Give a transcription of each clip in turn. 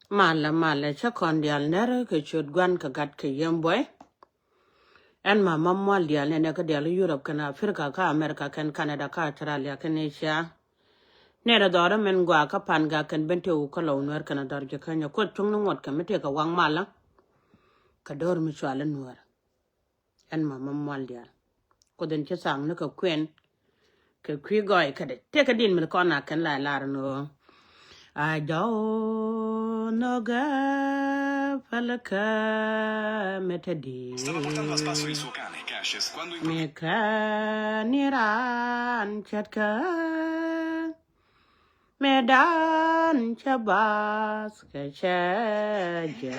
Mala cha kondial nere ke chut gwan ka gat ke yemboy en ma mamwal dial ne ka dial Europe kana Africa ka America kan Canada ka Australia kan Asia nere dora men gwa ka pan ga kan bente u ka law Nuer kana dar je kanya ko tung ngot ka mete ka wang mala ka dor mi chwala Nuer en ma mamwal dial ko den che sang ne ka kwen ke kwi goy ka de te ka din mi ko na kan la lar no I don't know falaka metadi. Stava portando a spasso il suo cane, Cassius, quando Meka niran chatka medan chabas kachaja.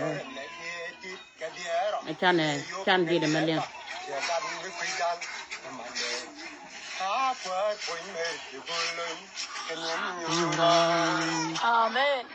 Chan di de melian. Amen.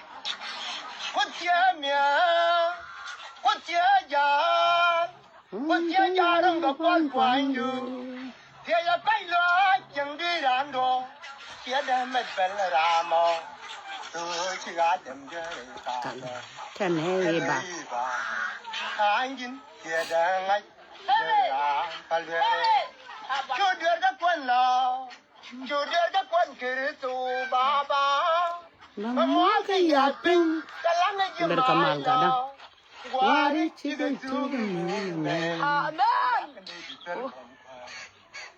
Berkamal gadang. Wari chicken to the moon. Amen.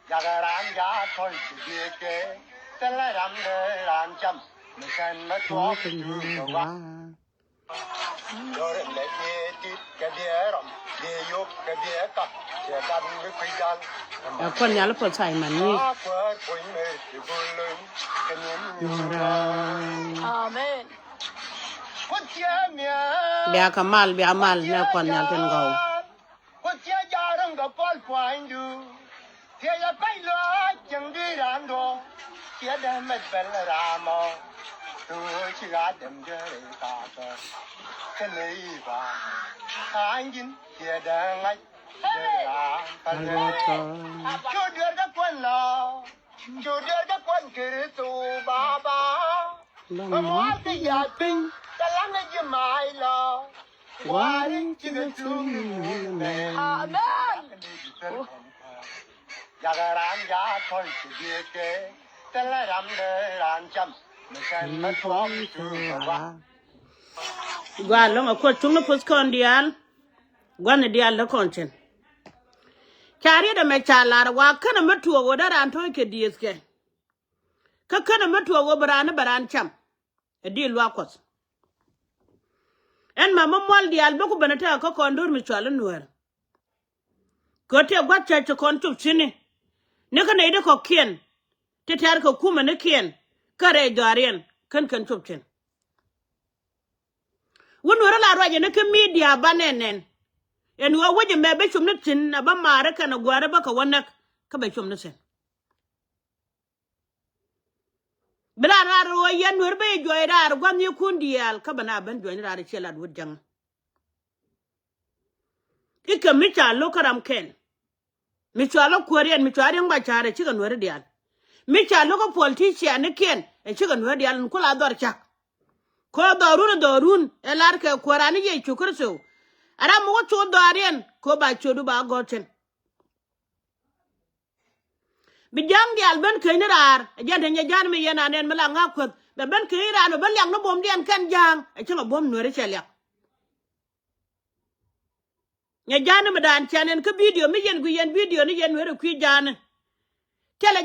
Jagaran ya thoi ke talaram de ran cham mekan ma to wa dor le ti ke dierom de yok ke die ka ke dan mi kuidan Kon nyala po sai man ni. Amen. Bia kamal bia mal ne kon nyal ten go. Jagaran ya thoi ke talaram de ran cham mekan ma to wa Gwa long ko tunga pos kon dial. Gwan dial la konchen. Kari da me chalar wa kana matuwa wo da ran to ke dieske. Ka kana matuwa wo baran cham. E di lwa kos. En mama mwal dial boku banata ka kondur mi chwala Nuer. Ko te gwa chacha kon tup chini. Ne kana ide ko kien. Te tar ko kuma ne kien. Kare darien kan tup chin. Wunwara la roje ne ke media banenen. En wa waje me be chum ne tin na ba mare kana gwara ba ka wanak ka be chum ne sen. Bila raro yan Nuer be joy rar gwam ye kundial ka bana ban joy rar chela dwud jang. Ika micha lokaram ken. Micha lo Korean micha yang ba chare chiga Nuer dial. Micha lo ko politician ne ken e chiga Nuer dial kula dor chak. Ko dorun elar ke Korani ye chukurso. Ara mo cho dorian ko ba chodu ba goten. Bijang dial ben kenirar jande nya jan me yana nen mala ngakot be ben kenira no ben yang no bom dian kan jang e chiga bom Nuer chelyak. Nya jan me dan chanen ke video mi yen gu yen video ni yen Nuer ku jan. Tele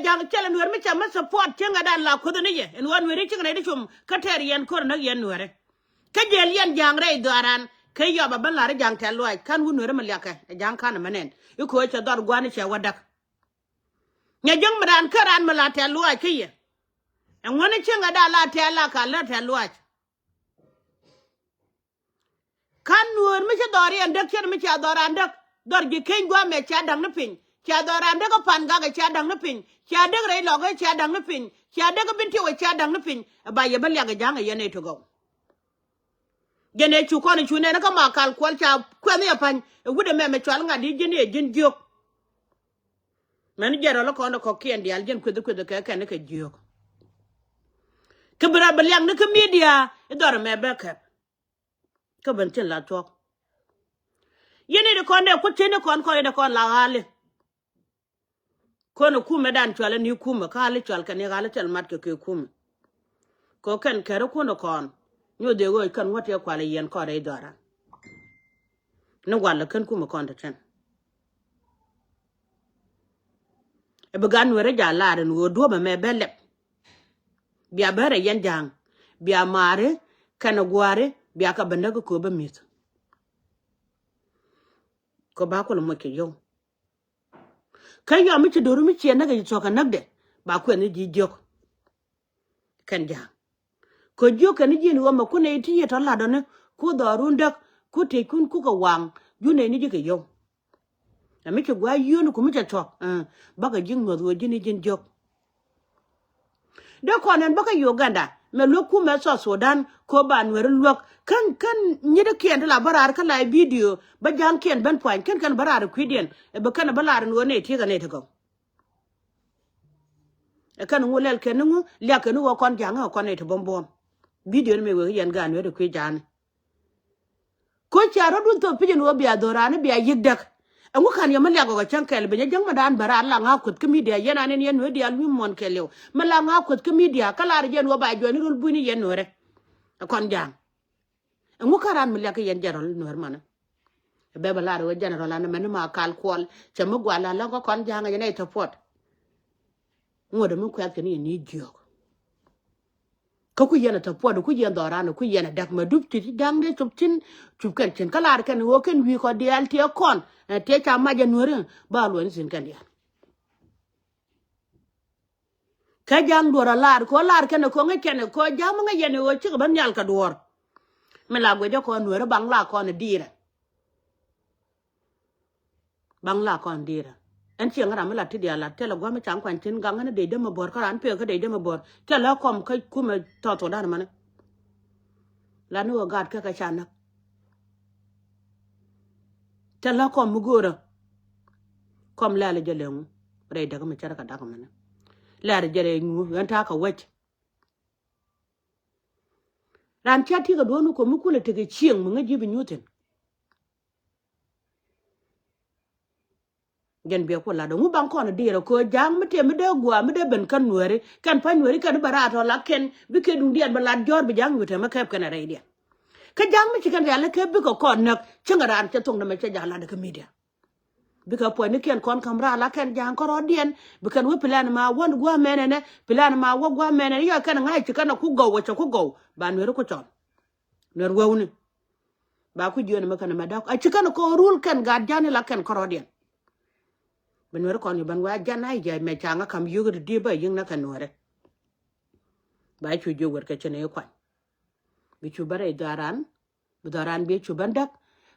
Nuer mi chama support chenga dan la ko ne ye en wan Nuer chenga ne chum kater yen kor na yen Nuer. Ka jel yen jang re doran ke yo ba ban la jang tel loy kan wu Nuer malyaka jang kan manen iko che dor gwani che wadak. Nya jang madan karan mala tel loy ke ye. En woni chenga da la tel la ka la tel loy. Kan Nuer mi che dor yen dak chen mi che doran dak dor gi ken gwa me cha dang na pin. Cha doran dak pan ga cha dang na pin. Cha dak re lo ga cha dang na pin. Cha dak binti we cha dang na pin ba ye ban ya ga jang ye ne to go. Gene chu kon chu ne ka ma kal kwal cha kwen ya pan wude me chwal nga di jene jin jok men jero lo kono ko kien dial jen kwedo ka ka ne ka jok ke bra belyang ne ka media e dor me backup ka ben chen la tok yene de kon de ku chen de kon ko de kon la hale ko no kume dan chwale ni kume ka le chwal kan ya le tel mat ke kume ko kan kere ko no kon nyo de go kan wote kwa le yen ko re dora no wala kan kume kon de chen e be gan were ja la ren wo do ba me bele bia bare yen jang bia mare kana gware bia ka benda ko ba mit ko ba ko mo ke yo kan yo mi ci doru mi ci na ga to ka nagde ba ko ne ji jok kan jang ko joka ni jin wama ku ne ti to la don ku do rundak ku te kun ku ka wang ju ne ni ke yo ami ke gwa yunu ku mi ta to ba ka jin ngo jin jin jok de ko nen ba ka Uganda me lo ku me so Sudan ko ban wer lok kan ni de ken la barar ka la video ba jang ken ben point kan barar ku den e ba kan balar no ne ti ga ne ta go e kan ngulel ken ngu le ken wo kon jang ko ne to bom video me we yan gan we de ku jan ko charo dun to pijin wo biya dorane biya yigdak angu kan yo malya go chankel be jang madan bara Allah nga kut ki media yana nen yen we dial mi mon kelew mala nga kut ki media kala jen wo ba joni rul buni yen nore kon jang angu karan malya ke yen jarol nor mana be bala ro general an men ma kal kol chama gwala la ko kon jang yen to pot ngode mun kwat ke ni jio ko ku yana ta podo ku yana dorano ku yana dak ma dub ti dang de chuptin chupkan chen kala kan wo ken wi ko dial ti kon te cha ma ja nuere ba lo ni sin kan dia ka jang dora lar ko lar kan ko ngeken ko jam nga yene wo chi ban yal ka dor me la go jo ko nuere bang la ko ne dira bang la ko dira en chi ngara me la ti dia la te la go me chang kwan tin gang ne de ma bor ka ran pe ka de ma bor te la kom ka ku me to dan ma ne la no gad ka chana te la kom mugora kom la le jelemu re daga me chara ka daga mana la re jere ngu yanta ka wech ran chati ga donu ko mukule tege chieng mu ngaji bi nyuten gen be ko la do ngu bang ko na dire ko jang mete me de gwa me de ben kan nuere kan pa nuere kan barato la ken bi ke dun dian balat jor bi jang wute ma kep kana re dia ka jang mi chikan ya le ke bi ko nak chengaran che tong na me che jala de ka media bika po ni ken kon kamra la ken jang ko rodien bika wo plan ma won gwa menene plan ma wo gwa menene yo kan ngai chikana ku go wo ku go ban wer ko ton ner wawni ba ku joni makana madak a chikana ko rule ken ga jani la ken ko rodien ban wer ko ni ban wa janai je me changa kam yugo di ba yin na kan wore ba chu jo wer ka chene ko bi chu bare daran bi chu bandak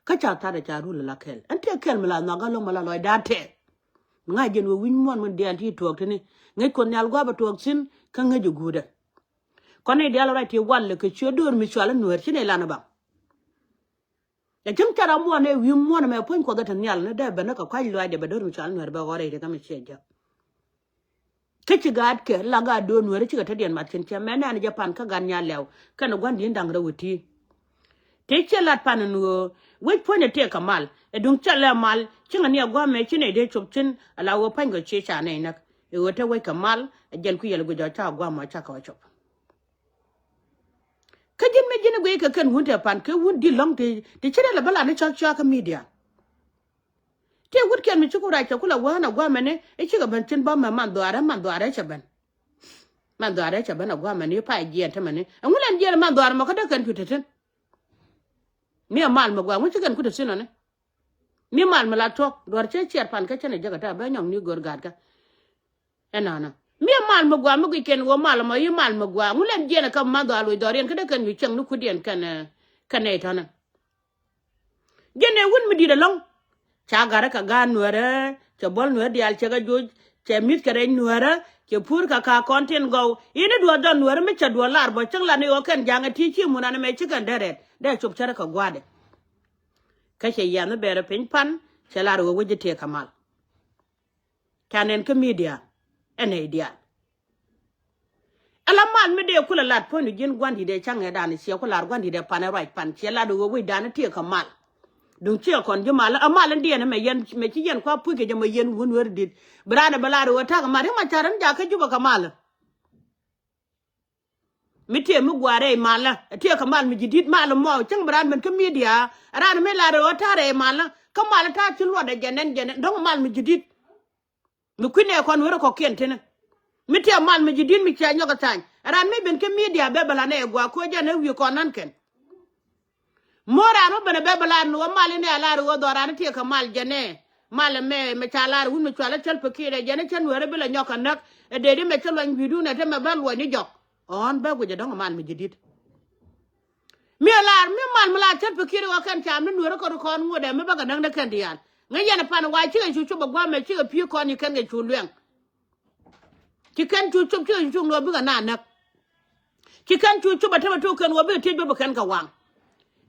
ka cha ta da cha rule la kel ante kel mala na ga lo mala loy date nga jen wo win mon de anti tok tini ngai kon nyal gwa ba tok sin ka nga ju gude kon e dial right walle ke chodor mi chala nuer chine lana ba ya jum tara mo ne wi mo na me pon ko da tan nyal ne da ba na ka kwai lo de ba dor mi chala nuer ba gore de ka mi cheja ke ci gad ke la ga do nuer ci ga ta den mat chen che me na ne japan ka gan nyal lew kana gwan din dang ra wuti te chelat pananu we pone te kamal e dung chala mal chinga ni agwa me chine de chupchin ala wo pango che cha ne nak e wote we kamal e jen ku yel go ja cha agwa ma cha ka chop ka jin me jine go ka kan hunte pan ke wun di long te chire la bala ne cha cha ka media te wut ken mi chukura cha kula wa na gwa me ne e chiga ban chin ba ma man do are cha ban agwa me ne pa je ta me ne ngulan je man do are ma ka da kan tuteten mi mal ma gwa mu chigan ku de sino ne mi mal ma la tok dor che cher pan ka chene jaga ta ba nyong ni gor gad ka enana mi mal ma gwa mu ken wo mal ma yi mal ma gwa mu len jena kam ma do alu dor yen ka de kan wi cheng nu ku den kan e tana jene wun mi di de long cha gara ka ga nuere che bol nuere di al che ga joj che mit ka re nuere che pur ka content go ine do don nuere mi cha do lar bo cheng la ne o kan janga ti chi mu na me chigan deret de chup chara ka gwade kashe yana bere pin pan chelar wo wujete kamal kanen ke media ene dia ala mal me de kula lat ponu jin gwandi de change dan sia kula gwandi de pana right pan sia la do we dan tie ka mal dung chia kon je mal amal ndi ne me yen me ci yen kwa pu ke je me yen won wer dit brana balaro wata ka ma charan ja ka juba ka mal mi tie mu gware mala tie ka mal mi jidit mal mo chang bran men ka media ran me la ro tare mala ka mal ta ci lo de jenen dong mal mi jidit mi kwine kon wer ko kentene mi tie mal mi jidit mi cha nyoka tan ran me ben ka media be bala ne gwa ko je ne wi ko nan ken mora no bene be bala no mal ne ala ro do ran tie ka mal jene mal me cha wun me chala chal pekire jene chen wer be la nyoka nak de de me chalo ngidu na te me bal wo ni jok on ba go je dong mal mi jidit mi mal mala chat pekire wa kan cham ni wer ko kon ngode me ba ga dang de kan dian nga yana pan wa chi chu ba gwa me chi pi ko ni kan ge chu luen chi kan chu no bi ga na nak chi kan chu ba ta to kan wo bi ti ba kan ka wang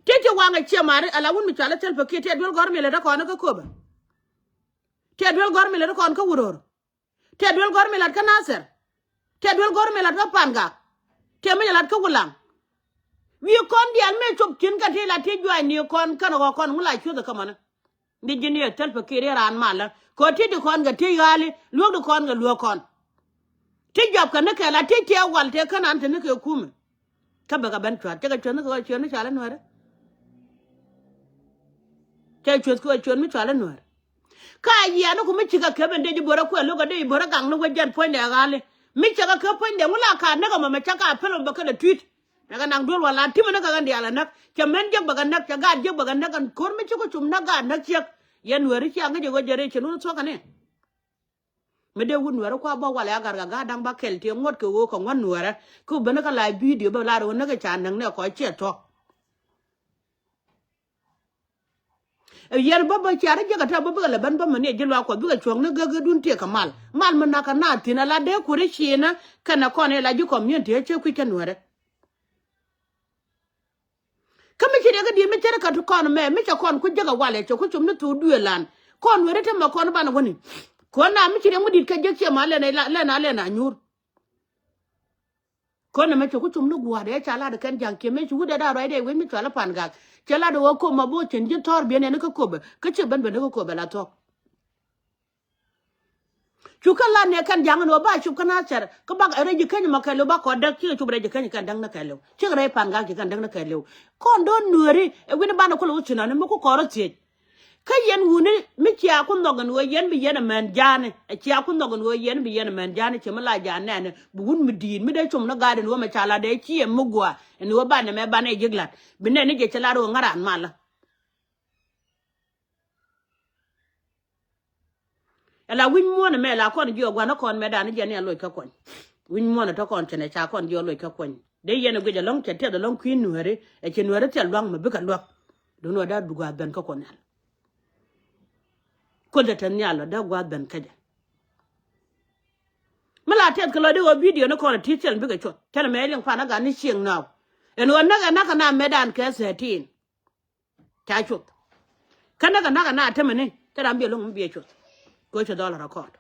ti wang a chi mari ala wun mi chala chat pekire te dol gor mi le da ko na ka ko ba te dol gor mi le da ko ka wuror te dol gor mi la ka naser te dol gor mi la ka panga te me la ka wulang wi kon dial me chop kin ka te la te jwa ni kon kan ko kon mula chu da kamana ndi jini tel pa kire ran mala ko ti di kon ga te gali lu du kon ga lu kon ti job kan ka la te wal te kan ante ne ke kume ka ba ga ban chwa te ga chon ko chon chala no re te chon mi chala no ka ya no ko mi chiga ke ben de ji bora ko lu ga de bora gang no ga jan point de gali mi chiga ke point de mula ka na ga ma chaka pelo ba ka de tweet naga nang dol wala timo naga gandi ala nak ca men jeg baga nak ca gad jeg baga nak an kor mi ko cum naga nak ciek yen weri ci anga jego jere ci nu so kane me de wun wera ko ba wala gar ga dang ba kel te ngot ko wo ko ngon wera ko bana ka la video ba la ro naga ca nang ne ko ci to yer baba ci ara jega ta baba la ban ba mane jelwa ko biga chong na gaga dun te kamal mal man naka na tina la de ko ri china kana ko ne la ji community ce ku ken wera kama ci daga di mi tere ka to kon me mi ca kon ku jaga wale ci ku cum ne to duelan kon were te ma kon bana woni kon na mi ci mu dit ka jek ci ma le na nyur kon na me ci ku cum no gwa de ca la de kan jang ke me ci wuda da ro de we mi ca la pan ga ca la de wo ko ma bo cin ji tor bi ne ka ko ba ka ci ban ban ka ko ba la to chukala ne kan jang no ba chukana cher ka ba re ji kan ma ka lo ba ko da ki chu re ji kan dang na ka lo chi re pan ga ki kan dang na ka lo kon do nueri e wi ba na ko lo chuna ne mo ko ro ti ka yen wuni mi chi a kun dogan wo yen bi yen man jane e chi a kun dogan wo yen bi yen man jane chi ma la jane ne bu wun mi din mi de chum na ga de wo ma chala de chi e mo gwa ne wo ba ne me ba ne jiglat bi ne ni je chala ro ngaran mala la win mo na me la kon jo gwa na kon me da ni je ne lo ka kon win mo na to kon tene cha kon jo lo ka kon de ye ne gwe long te de long queen nuere e che nuere te long me bi ka lo do no da du gwa ben ka kon ko da tan yalo da gwa ben ka de mala te ka lo de wo video na kon ti chen bi ka chot tele me len fa na ga ni chieng naw en won na ka na me dan ke 13 cha chot kana ga na te me ne te da bi lo mu bi chot go to dollar record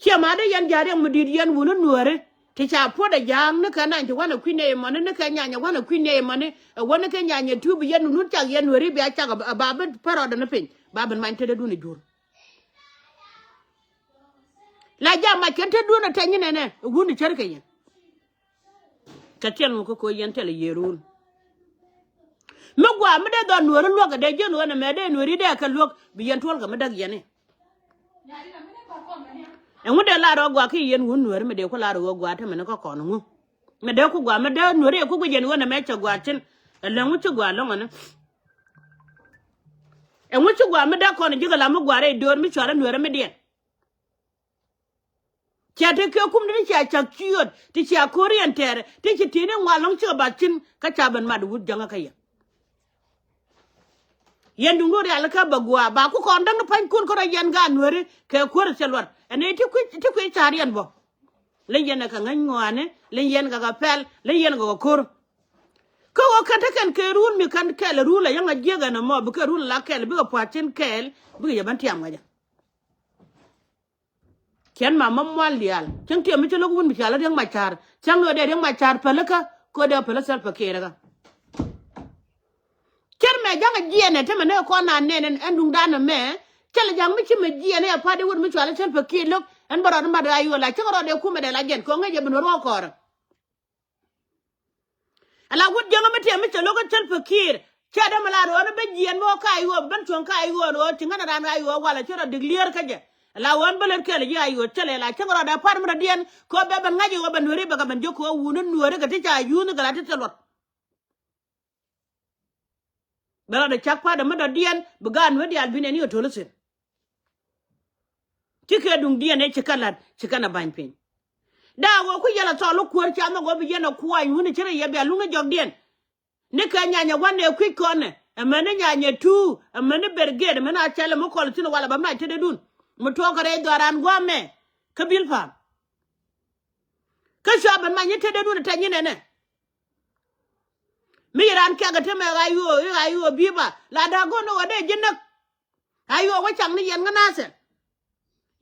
che ma de yan jare mu dir yan wunu nuore ti cha po da jang ne kana ti wana kwine mo ne ka nyanya wana kwine mo ne wana ka nyanya tubu yan nu ta yan nuore bi a cha ba ba paroda na pin ba ban man te da duni jur la jama ke te duna ta nyine ne guni cerke yin ka ten ko yan tele yerun me gwa me de don nuore lo ga de je no na me de nuore de ka lo bi yan tol ga me dag yene en wude la ro gwa ki yen wun nuore me de ko la ro gwa ta me ko kono ngu me de ko gwa me de nuore ko gwen wona me cha gwa tin la ngu chi gwa lo ngana en wude gwa me de ko no jiga la me gwa re do mi chora nuore me de cha te ko kum ni cha cha kiot ti cha korienter ti chi tine ngwa long chi ba tin ka cha ban ma du janga ka yen yen dungo re alaka bagwa ba ku kon dang pan kun ko yen ga nuere ke ko re selwar ene ti ku charian bo le yen ka ngan ngwane le yen ga pel le yen ga kor ko ka ta kan ke run mi kan kel rula yanga jega na mo bu ke rula la kel bu ko patin kel bu ya ban tiam ga ken ma mamwal dial chen tie mi chelo gun mi chala deng machar chang no de deng machar pelaka ko de pela sel pakere ga chen me janga jiene te me ne ko na ne en dung dan me chele jang mi chi me jiene ya pa de won mi chala sel pakere lok en baro ma da ayo la chero de ku me de la gen ko ngeje bin ro ko ala wut janga mi te mi chelo ko sel pakere cha da mala ro be jien mo ka ayo ban chon ka ayo ro tinga na ayo wala chero de clear ka je la wan belen kele ya ayo chele la chengro da par mra dien ko be ban ngaji wo ban nueri be ga ban joko wunu nueri ga ti cha yunu ga ti telot bela de chak pa da mda dien bu ga nueri al binen yo tolusin tike dung dien e chikana ban pin da wo ku yala to lu kuor cha no go bi yena kuwa yunu chere ye be lunga jog dien ne ka nyanya wane ku kone amene nyanya tu amene berged amene achele mo kol tino wala bamna tede dun mutogare doran gome kabil fam ka shaban ma nyete de dun ta nyine ne mi ran ka ga teme ayo biba la da gono wade jinnak ayo wa chang ni yen ngana se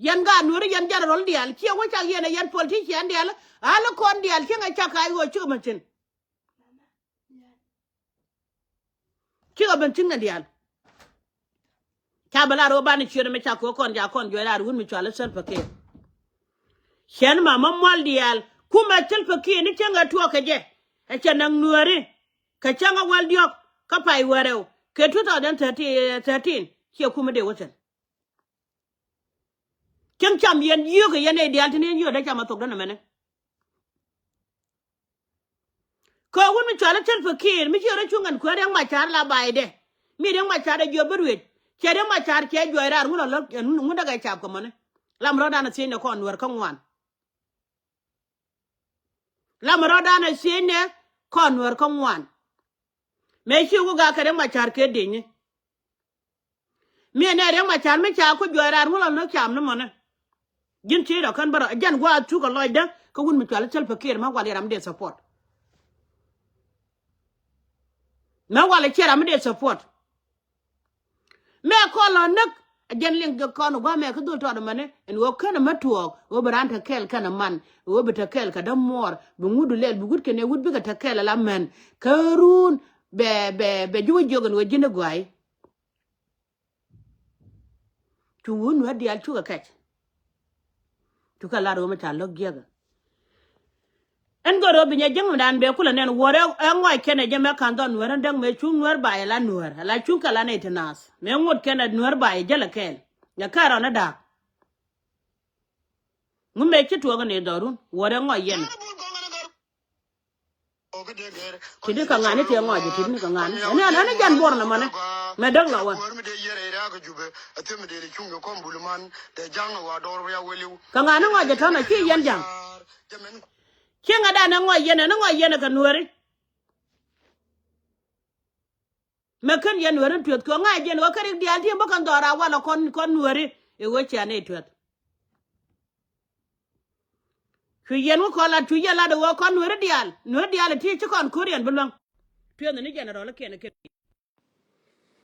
yen ga nuri yen jar rol dial ki wa chang yen yen politician dial ala kon dial ki nga chaka ayo chuma tin ki ga ban tin dial ka bala ro ban chure me chako kon ja kon jo la run mi chala sel pake chen ma mamwal dial kuma sel pake ni changa tuo ke je e chanang nueri ka changa wal diok ka pai wereu ke 2013 ke kuma de woten ken cham yen yu ke yen e dial tin yu da chama tok da mene ko won mi chala sel pake mi chere chungan ko reng ma char la bai de mi reng ma char jo berwet che reng ma char ke jo ra ngula lo ngunda ga chap ko mane lam ro dana sine ko anwer kan wan lam ro dana sine ko anwer kan wan me shi ku ga kare ma char ke denye me ne reng ma char me cha ko jo ra ngula no cham no mane jin ti do kan bara jan gwa tu ko loida ko won mi chala sel pake ma wala ram de support na wala chera mi de support me ko lo nak jen ling ko no gwa me ko dul to do mane en wo kana matuo wo baranta kel kana man wo beta kel ka da mor bu ngudu lel bu gud kene wud bi ka ta kel la men karun be juwo jogon wo jine gwai tu won wa dial tu ka kach tu ka la ro ma cha lo giega en goro bi nya jeng dan be kula nen wore ngoy kene jeme kan don wore ndang me chu nuer ba la nuer la chu kala ne tenas me ngot kene nuer ba jela kel ya karo na da ngume chi to ne dorun wore ngoy yen tidi ka ngani te ngoy tidi ka ngani ana jan bor na mane me dag la wa ka ngani ngoy ta na chi yen jang kinga da na ngoy yen ka nueri me kan yen nueri tuet ko ngay jen wa kari dial ti bakan dora wala kon nueri e wo cha ne tuet ku yen ko la tu yala do kon nueri dial ti ci kon korean bulong tuet ni general ke